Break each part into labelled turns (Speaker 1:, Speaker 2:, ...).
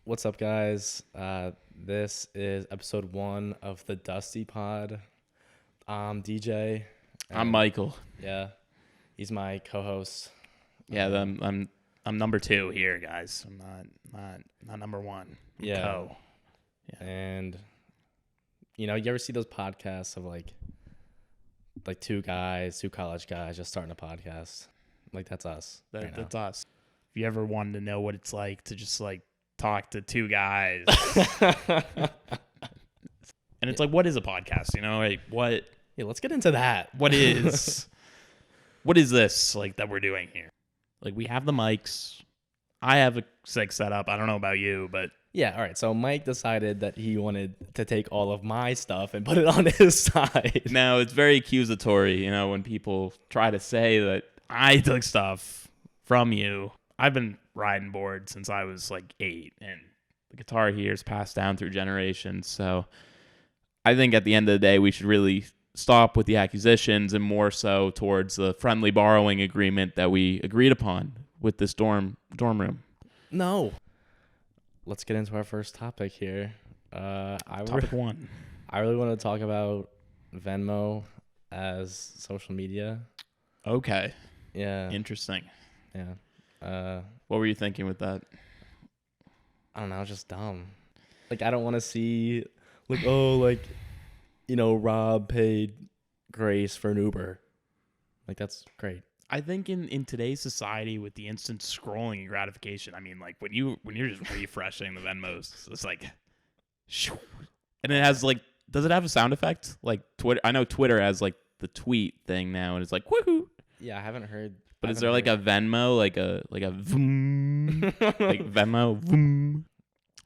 Speaker 1: What's up, guys? This is episode 1 of the Dusty Pod. I'm DJ.
Speaker 2: I'm Michael.
Speaker 1: Yeah, he's my co-host.
Speaker 2: Yeah, I'm number 2 here, guys. I'm not number 1. I'm
Speaker 1: Yeah.
Speaker 2: co.
Speaker 1: And you ever see those podcasts of like two college guys just starting a podcast? Like that's us.
Speaker 2: That's us. If you ever wanted to know what it's like to just like talk to two guys, and it's like, what is a podcast? Like what?
Speaker 1: Yeah, let's get into that.
Speaker 2: What is this like that we're doing here? Like we have the mics. I have a sick setup. I don't know about you, but
Speaker 1: Yeah, all right. So Mike decided that he wanted to take all of my stuff and put it on his side.
Speaker 2: now it's very accusatory, when people try to say that I took stuff from you. I've been riding board since I was like 8, and the guitar here is passed down through generations. So I think at the end of the day, we should really stop with the accusations and more so towards the friendly borrowing agreement that we agreed upon with this dorm room.
Speaker 1: No. Let's get into our first topic here.
Speaker 2: Topic 1.
Speaker 1: I really want to talk about Venmo as social media.
Speaker 2: Okay.
Speaker 1: Yeah.
Speaker 2: Interesting.
Speaker 1: Yeah.
Speaker 2: What were you thinking with that?
Speaker 1: I don't know, just dumb. Like I don't want to see Rob paid Grace for an Uber. Like that's great.
Speaker 2: I think in today's society with the instant scrolling and gratification, I mean, like when you're just refreshing the Venmos, it's like, shoo, and it has like, does it have a sound effect? Like Twitter, I know Twitter has like the tweet thing now, and it's like woohoo.
Speaker 1: Yeah, I haven't heard.
Speaker 2: But is there like a Venmo, like a vroom, like Venmo, vroom?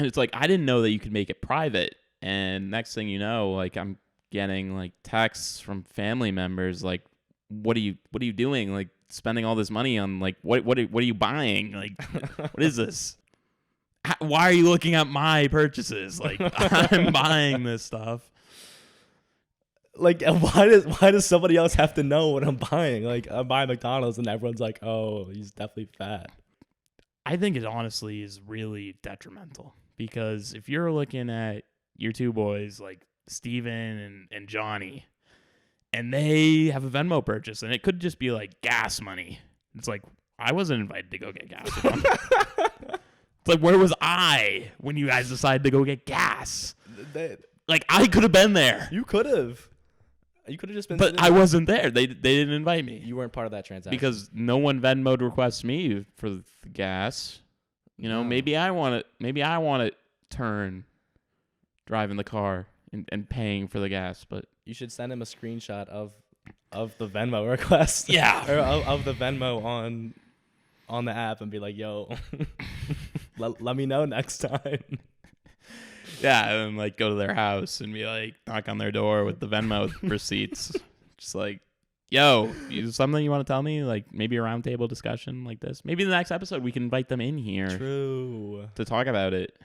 Speaker 2: And it's like I didn't know that you could make it private. And next thing you know, like I'm getting like texts from family members, like, what are you doing? Like spending all this money on like what are you buying? Like what is this? Why are you looking at my purchases? Like I'm buying this stuff.
Speaker 1: Like why does somebody else have to know what I'm buying? Like I'm buying McDonald's and everyone's like, oh, he's definitely fat.
Speaker 2: I think it honestly is really detrimental because if you're looking at your two boys like Steven and Johnny, and they have a Venmo purchase, and it could just be like gas money. It's like, I wasn't invited to go get gas. It's like, where was I when you guys decided to go get gas? Like, I could have been there.
Speaker 1: You could have. You could have just been.
Speaker 2: But I wasn't there. They didn't invite me.
Speaker 1: You weren't part of that transaction.
Speaker 2: Because no one Venmo'd request me for the gas.
Speaker 1: No.
Speaker 2: Maybe I want to turn driving the car and paying for the gas, but
Speaker 1: you should send him a screenshot of the Venmo request.
Speaker 2: Yeah.
Speaker 1: Or of the Venmo on the app and be like, yo, let me know next time.
Speaker 2: Yeah, and like go to their house and be like, knock on their door with the Venmo receipts. Just like, yo, something you want to tell me? Like maybe a roundtable discussion like this. Maybe the next episode we can invite them in here.
Speaker 1: True.
Speaker 2: To talk about it.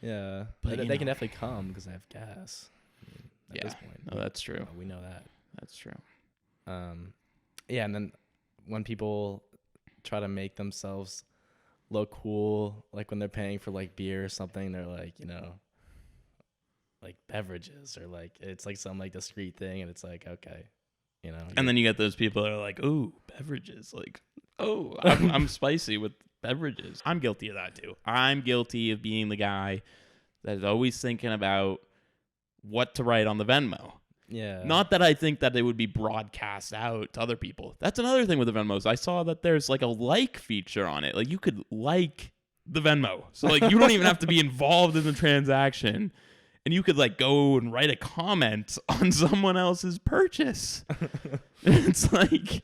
Speaker 1: Yeah.
Speaker 2: But
Speaker 1: they can definitely come because I have gas. At this point.
Speaker 2: No, that's true.
Speaker 1: We know that.
Speaker 2: That's true.
Speaker 1: Yeah, and then when people try to make themselves look cool, like when they're paying for like beer or something, they're like, like beverages or like it's like some like discreet thing, and it's like, okay,
Speaker 2: And then you get those people that are like, ooh, beverages, like, oh, I'm spicy with beverages. I'm guilty of that too. I'm guilty of being the guy that is always thinking about what to write on the Venmo.
Speaker 1: Yeah.
Speaker 2: Not that I think that it would be broadcast out to other people. That's another thing with the Venmos. I saw that there's like a like feature on it. Like you could like the Venmo. So like you don't even have to be involved in the transaction. And you could like go and write a comment on someone else's purchase. It's like,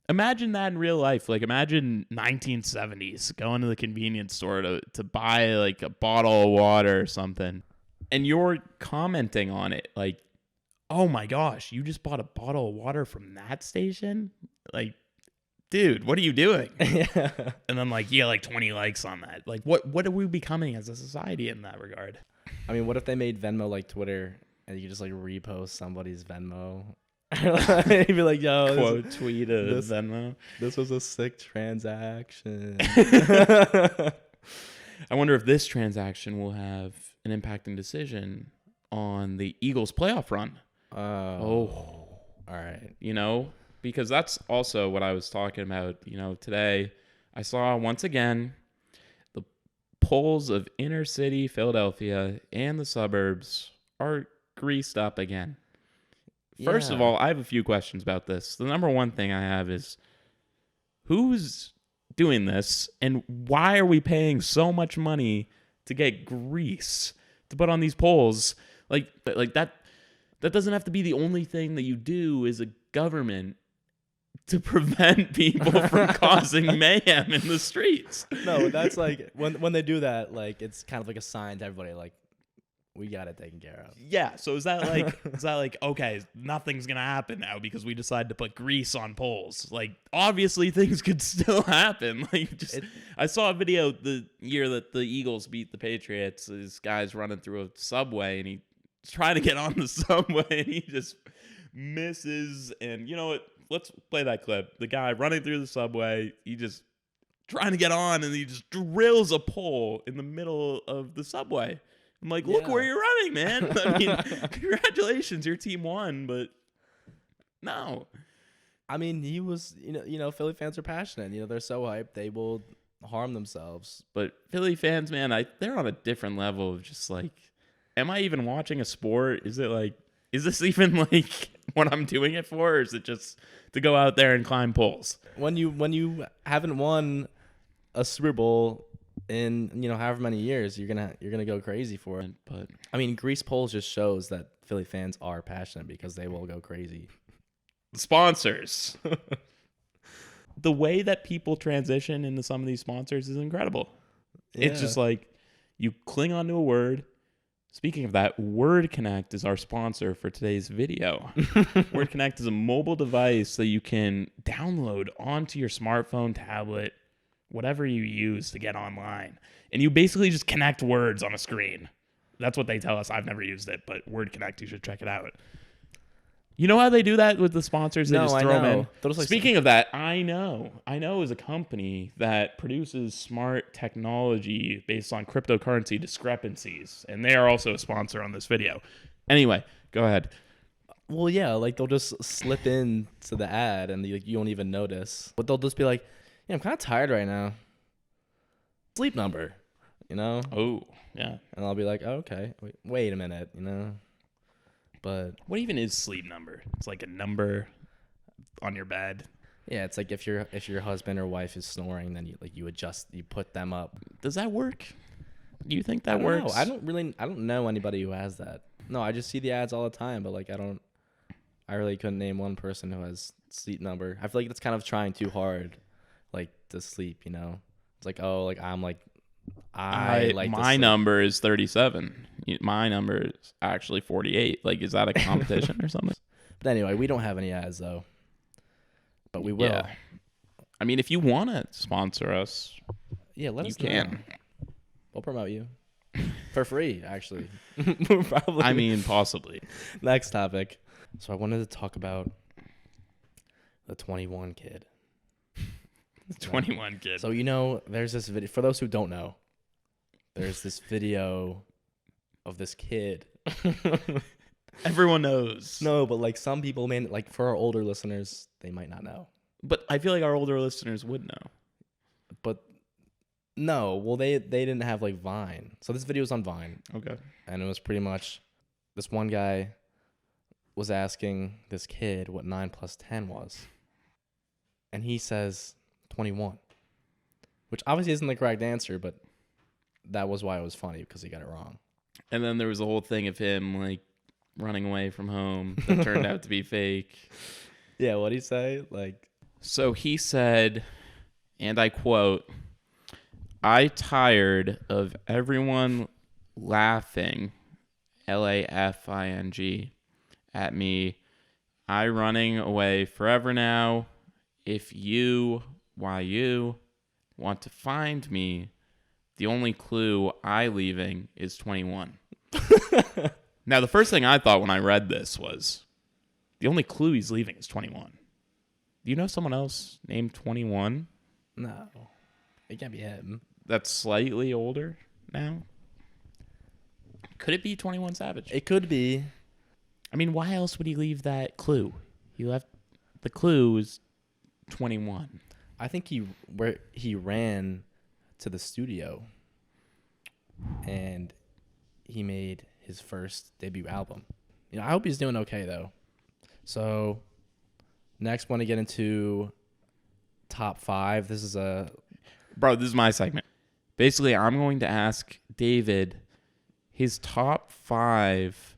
Speaker 2: imagine that in real life. Like imagine 1970s going to the convenience store to buy like a bottle of water or something. And you're commenting on it like, oh my gosh, you just bought a bottle of water from that station? Like, dude, what are you doing?
Speaker 1: Yeah.
Speaker 2: And then like, yeah, like 20 likes on that. Like what are we becoming as a society in that regard?
Speaker 1: I mean, what if they made Venmo like Twitter and you just like repost somebody's Venmo? You'd be like, yo,
Speaker 2: Quote tweet a Venmo.
Speaker 1: This was a sick transaction.
Speaker 2: I wonder if this transaction will have an impacting decision on the Eagles' playoff run.
Speaker 1: All right.
Speaker 2: You know, because that's also what I was talking about. You know, today I saw once again the polls of inner city Philadelphia and the suburbs are greased up again. First of
Speaker 1: Yeah.
Speaker 2: all, I have a few questions about this. The number one thing I have is who's doing this and why are we paying so much money to get grease to put on these polls? Like that doesn't have to be the only thing that you do as a government to prevent people from causing mayhem in the streets.
Speaker 1: No, that's like when they do that, like it's kind of like a sign to everybody, like we got it taken care of.
Speaker 2: Yeah, so is that like okay, nothing's gonna happen now because we decided to put grease on polls? Like obviously things could still happen. Like I saw a video the year that the Eagles beat the Patriots. This guy's running through a subway and he's trying to get on the subway and he just misses. And you know what? Let's play that clip. The guy running through the subway, he just trying to get on and he just drills a pole in the middle of the subway. I'm like, look where you're running, man. I mean, congratulations, your team won, but no.
Speaker 1: I mean, he was, Philly fans are passionate. They're so hyped they will harm themselves.
Speaker 2: But Philly fans, man, they're on a different level of just like, am I even watching a sport? Is this even like what I'm doing it for? Or is it just to go out there and climb poles?
Speaker 1: When you haven't won a Super Bowl in however many years, you're gonna go crazy for it.
Speaker 2: But
Speaker 1: I mean, grease polls just shows that Philly fans are passionate because they will go crazy.
Speaker 2: Sponsors. The way that people transition into some of these sponsors is incredible.
Speaker 1: Yeah.
Speaker 2: It's just like you cling onto a word. Speaking of that, Word Connect is our sponsor for today's video. Word Connect is a mobile device that you can download onto your smartphone, tablet, whatever you use to get online. And you basically just connect words on a screen. That's what they tell us. I've never used it, but Word Connect, you should check it out. You know how they do that with the sponsors? They just throw them in. Speaking of that, I know is a company that produces smart technology based on cryptocurrency discrepancies, and they are also a sponsor on this video. Anyway, go ahead.
Speaker 1: Well, yeah, like they'll just slip in to the ad, and you won't even notice. But they'll just be like, "Yeah, I'm kind of tired right now. Sleep Number,
Speaker 2: Oh, yeah.
Speaker 1: And I'll be like, oh, okay, wait a minute, But
Speaker 2: what even is Sleep Number? It's like a number on your bed.
Speaker 1: Yeah, it's like if your husband or wife is snoring, then you put them up.
Speaker 2: Does that work? Do you think that
Speaker 1: I
Speaker 2: works?
Speaker 1: I don't know anybody who has that. No, I just see the ads all the time, but I really couldn't name one person who has Sleep Number. I feel like that's kind of trying too hard, like to sleep. It's like, oh, like I'm like
Speaker 2: my number is 37. My number is actually 48. Like, is that a competition or something?
Speaker 1: But anyway, we don't have any ads though, but we will.
Speaker 2: Yeah. I mean, if you want to sponsor us,
Speaker 1: let us know.
Speaker 2: You can.
Speaker 1: We'll promote you for free, actually.
Speaker 2: Probably. I mean, possibly.
Speaker 1: Next topic. So I wanted to talk about the 21 kid.
Speaker 2: 21 kid.
Speaker 1: So, there's this video. For those who don't know, there's this video of this kid.
Speaker 2: Everyone knows.
Speaker 1: No, but like some people, man, like for our older listeners, they might not know.
Speaker 2: But I feel like our older listeners would know.
Speaker 1: But no, well, they didn't have like Vine. So this video was on Vine.
Speaker 2: Okay.
Speaker 1: And it was pretty much this one guy was asking this kid what 9 plus 10 was. And he says 21, which obviously isn't the correct answer, but that was why it was funny, because he got it wrong.
Speaker 2: And then there was a whole thing of him like running away from home that turned out to be fake.
Speaker 1: Yeah, what'd he say?
Speaker 2: So he said, and I quote, "I tired of everyone laughing, LAFING, at me. I running away forever now. If you, want to find me, the only clue I leaving is 21. Now, the first thing I thought when I read this was, the only clue he's leaving is 21. Do you know someone else named 21?
Speaker 1: No, it can't be him.
Speaker 2: that's slightly older now. Could it be 21 Savage?
Speaker 1: It could be.
Speaker 2: I mean, why else would he leave that clue? He left the clue was 21.
Speaker 1: I think he ran to the studio and he made his first debut album. You know, I hope he's doing okay though. So next, want to get into top 5. This is
Speaker 2: Bro, this is my segment. Basically, I'm going to ask David his top 5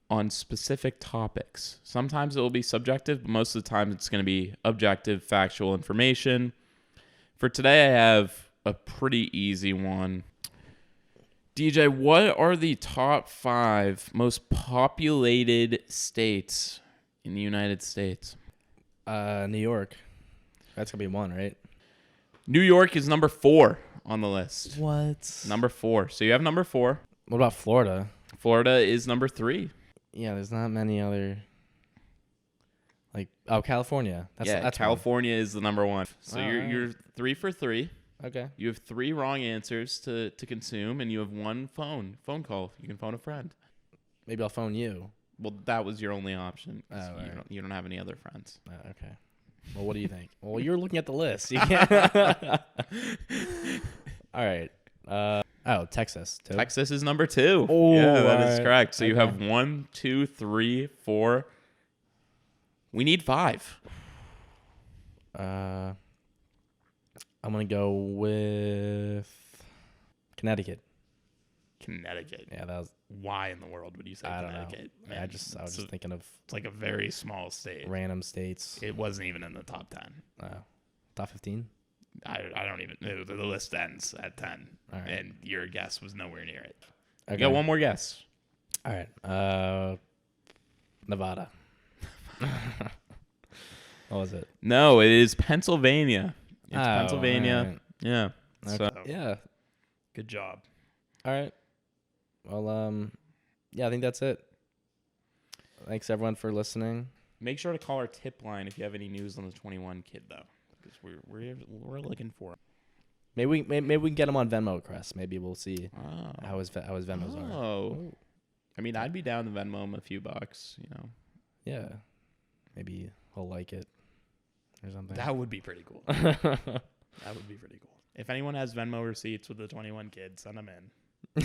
Speaker 2: on specific topics. Sometimes it will be subjective, but most of the time it's going to be objective, factual information. For today, I have a pretty easy one. DJ, what are the top 5 most populated states in the United States?
Speaker 1: New York. That's gonna be 1, right?
Speaker 2: New York is number 4 on the list.
Speaker 1: What?
Speaker 2: Number 4. So you have number 4.
Speaker 1: What about Florida?
Speaker 2: Florida is number 3.
Speaker 1: Yeah, there's not many other. California. That's
Speaker 2: California is the number 1. So
Speaker 1: All
Speaker 2: you're 3 for 3.
Speaker 1: one. Okay.
Speaker 2: You have 3 wrong answers to consume, and you have 1 phone call. You can phone a friend.
Speaker 1: Maybe I'll phone you.
Speaker 2: Well, that was your only option. 'Cause
Speaker 1: Oh, right.
Speaker 2: you don't have any other friends.
Speaker 1: Okay. Well, what do you think? Well, you're looking at the list. You can't. All right. Texas. Too.
Speaker 2: Texas is number 2.
Speaker 1: Oh,
Speaker 2: yeah, that is
Speaker 1: alright.
Speaker 2: correct. So you
Speaker 1: Okay.
Speaker 2: have 1, 2, 3, 4. We need 5.
Speaker 1: I'm gonna go with Connecticut.
Speaker 2: Connecticut.
Speaker 1: Yeah, that was.
Speaker 2: Why in the world would you say
Speaker 1: I don't know.
Speaker 2: Connecticut?
Speaker 1: I
Speaker 2: Man,
Speaker 1: was
Speaker 2: it's
Speaker 1: just thinking of
Speaker 2: It's like a very small state.
Speaker 1: random states.
Speaker 2: It wasn't even in the top 10.
Speaker 1: Top 15.
Speaker 2: I don't even. The list ends at 10,
Speaker 1: All right.
Speaker 2: and your guess was nowhere near it.
Speaker 1: Okay.
Speaker 2: You got one more guess.
Speaker 1: All right. Nevada. What was it?
Speaker 2: No, it is Pennsylvania. It's
Speaker 1: Oh,
Speaker 2: Pennsylvania.
Speaker 1: alright.
Speaker 2: Yeah.
Speaker 1: Okay.
Speaker 2: So
Speaker 1: Yeah.
Speaker 2: good job.
Speaker 1: All right. Well, yeah, I think that's it. Thanks everyone for listening.
Speaker 2: Make sure to call our tip line if you have any news on the 21 kid though, because we're looking for.
Speaker 1: Maybe we can get him on Venmo, Chris. Maybe we'll see
Speaker 2: Oh.
Speaker 1: how his Venmos are.
Speaker 2: Oh. I mean, I'd be down to Venmo him a few bucks. You know.
Speaker 1: Yeah. Maybe he'll like it or something.
Speaker 2: That would be pretty cool. That would be pretty cool. If anyone has Venmo receipts with the 21 kid, send them in.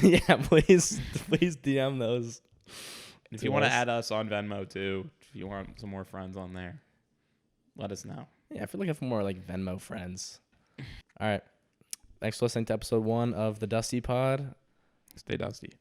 Speaker 1: Yeah, please DM those.
Speaker 2: If you want to add us on Venmo too, if you want some more friends on there, let us know.
Speaker 1: Yeah, if you're looking for more like Venmo friends. All right. Thanks for listening to episode 1 of the Dusty Pod.
Speaker 2: Stay dusty.